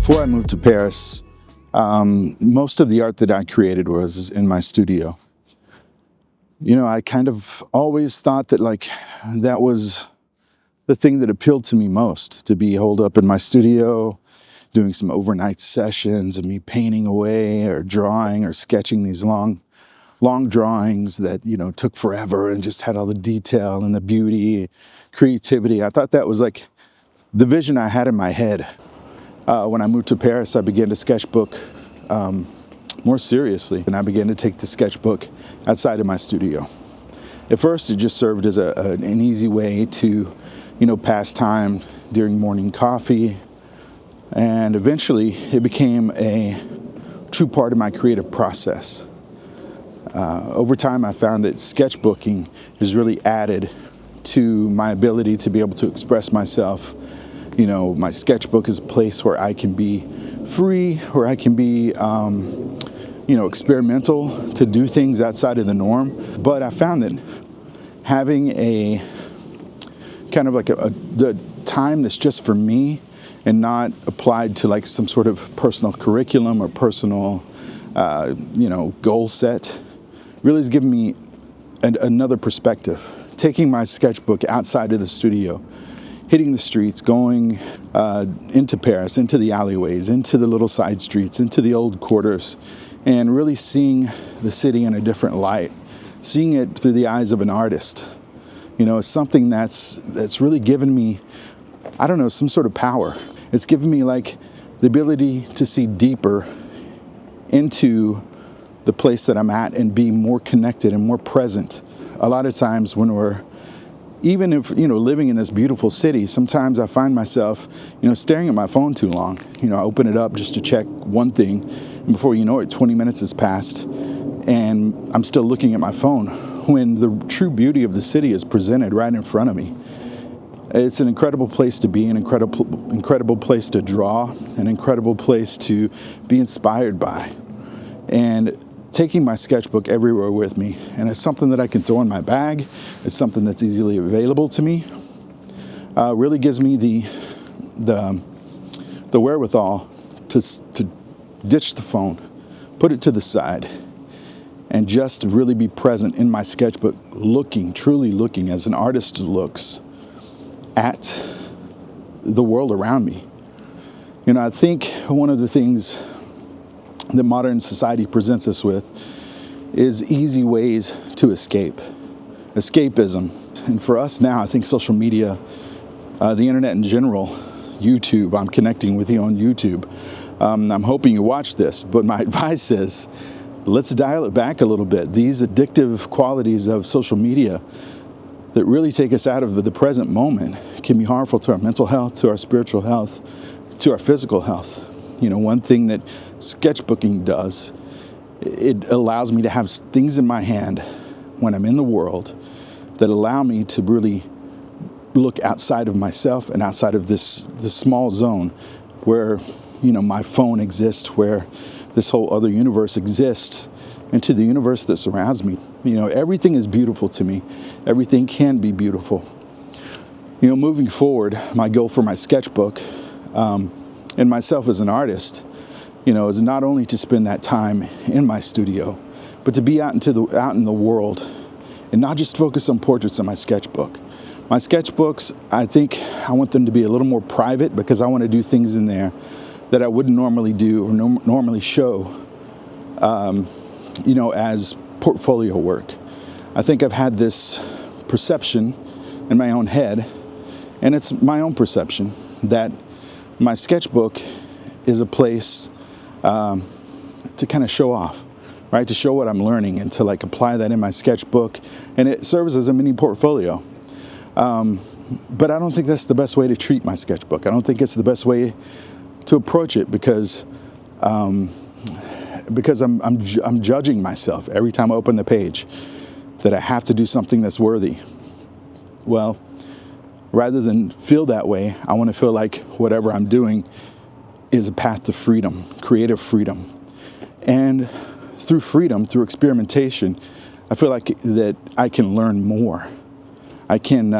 Before I moved to Paris, most of the art that I created was in my studio. You know, I kind of always thought that that was the thing that appealed to me most, to be holed up in my studio, doing some overnight sessions of me painting away or drawing or sketching these long drawings that, took forever and just had all the detail and the beauty, creativity. I thought that was like the vision I had in my head. When I moved to Paris, I began to sketchbook more seriously, and I began to take the sketchbook outside of my studio. At first, it just served as an easy way to, pass time during morning coffee, and eventually it became a true part of my creative process. Over time, I found that sketchbooking has really added to my ability to be able to express myself. My sketchbook is a place where I can be free, where I can be, experimental, to do things outside of the norm. But I found that having a kind of like the time that's just for me and not applied to like some sort of personal curriculum or personal, goal set really has given me another perspective. Taking my sketchbook outside of the studio, hitting the streets, going into Paris, into the alleyways, into the little side streets, into the old quarters, and really seeing the city in a different light, seeing it through the eyes of an artist. It's something that's really given me, some sort of power. It's given me like the ability to see deeper into the place that I'm at and be more connected and more present. A lot of times when even if, living in this beautiful city, sometimes I find myself, staring at my phone too long. I open it up just to check one thing, and before you know it, 20 minutes has passed, and I'm still looking at my phone when the true beauty of the city is presented right in front of me. It's an incredible place to be, an incredible place to draw, an incredible place to be inspired by. And taking my sketchbook everywhere with me, and it's something that I can throw in my bag. It's something that's easily available to me. Really gives me the wherewithal to ditch the phone, put it to the side, and just really be present in my sketchbook, truly looking as an artist looks at the world around me. I think one of the things that modern society presents us with is easy ways to escape. Escapism. And for us now, I think social media, the internet in general, YouTube, I'm connecting with you on YouTube. I'm hoping you watch this, but my advice is, let's dial it back a little bit. These addictive qualities of social media that really take us out of the present moment can be harmful to our mental health, to our spiritual health, to our physical health. One thing that sketchbooking does, it allows me to have things in my hand when I'm in the world that allow me to really look outside of myself and outside of this small zone where, my phone exists, where this whole other universe exists, and to the universe that surrounds me. Everything is beautiful to me. Everything can be beautiful. Moving forward, my goal for my sketchbook, and myself as an artist, is not only to spend that time in my studio, but to be out in the world and not just focus on portraits in my sketchbook. My sketchbooks, I think I want them to be a little more private because I want to do things in there that I wouldn't normally do or normally show, as portfolio work. I think I've had this perception in my own head, and it's my own perception, that my sketchbook is a place to kind of show off, right? To show what I'm learning and to apply that in my sketchbook, and it serves as a mini portfolio. But I don't think that's the best way to treat my sketchbook. I don't think it's the best way to approach it because I'm judging myself every time I open the page that I have to do something that's worthy. Well, rather than feel that way, I want to feel like whatever I'm doing is a path to freedom, creative freedom. And through freedom, through experimentation, I feel like that I can learn more. I can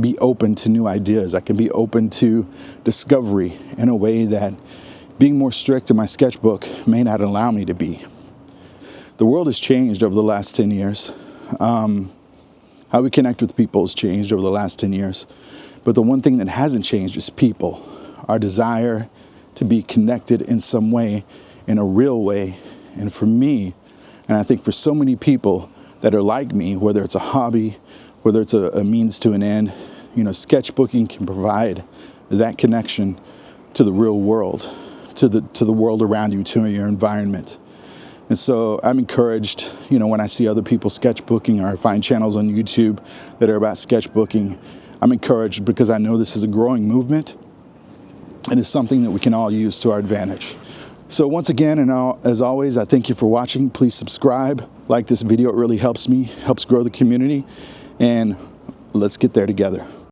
be open to new ideas. I can be open to discovery in a way that being more strict in my sketchbook may not allow me to be. The world has changed over the last 10 years. How we connect with people has changed over the last 10 years. But the one thing that hasn't changed is people. Our desire to be connected in some way, in a real way. And for me, and I think for so many people that are like me, whether it's a hobby, whether it's a means to an end, sketchbooking can provide that connection to the real world, to the world around you, to your environment. And so I'm encouraged, when I see other people sketchbooking, or I find channels on YouTube that are about sketchbooking, I'm encouraged because I know this is a growing movement and it's something that we can all use to our advantage. So once again, and as always, I thank you for watching. Please subscribe, like this video. It really helps me, helps grow the community, and let's get there together.